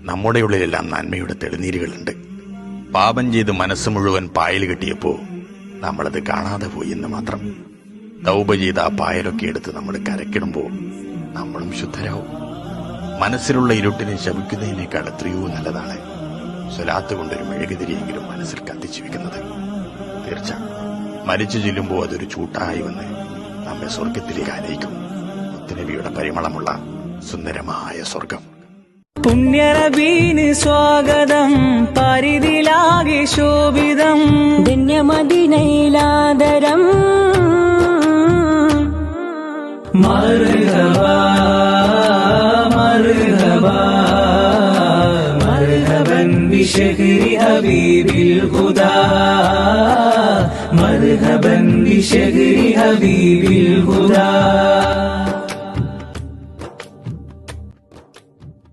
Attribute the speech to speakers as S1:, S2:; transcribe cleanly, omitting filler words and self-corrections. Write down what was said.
S1: നമ്മുടെ ഉള്ളിലെല്ലാം നന്മയുടെ തെളിനീരുകളുണ്ട്. പാപം ചെയ്ത് മനസ്സ് മുഴുവൻ പായൽ കെട്ടിയപ്പോ നമ്മളത് കാണാതെ പോയി എന്ന് മാത്രം. തൗബ ചെയ്ത് ആ പായലൊക്കെ എടുത്ത് നമ്മൾ കരക്കിടുമ്പോ നമ്മളും ശുദ്ധരാവും. മനസ്സിലുള്ള ഇരുട്ടിനെ ശമിക്കുന്നതിനേക്കാൾ എത്രയോ നല്ലതാണ് സ്വലാത്ത് കൊണ്ടൊരു മെഴുകുതിരിയെങ്കിലും മനസ്സിൽ കത്തിച്ചു വെക്കുന്നത്. തീർച്ച മരിച്ചു ചെല്ലുമ്പോൾ അതൊരു ചൂട്ടായി വന്ന് നമ്മെ സ്വർഗത്തിലേക്ക് ആനയിക്കും. മുത്തുനബിയുടെ പരിമളമുള്ള സുന്ദരമായ സ്വർഗം.
S2: പുണ്യനബീന് സ്വാഗതം, പരിധിലാകെ ശോഭിതം, ധന്യമദീനയിലാദരം. മർഹബാ മർഹബാ മർഹബൻ ബിശഹരി ഹബീബിൽ ഹുദാ, മർഹബൻ ബിശഹരി ഹബീബിൽ ഹുദാ.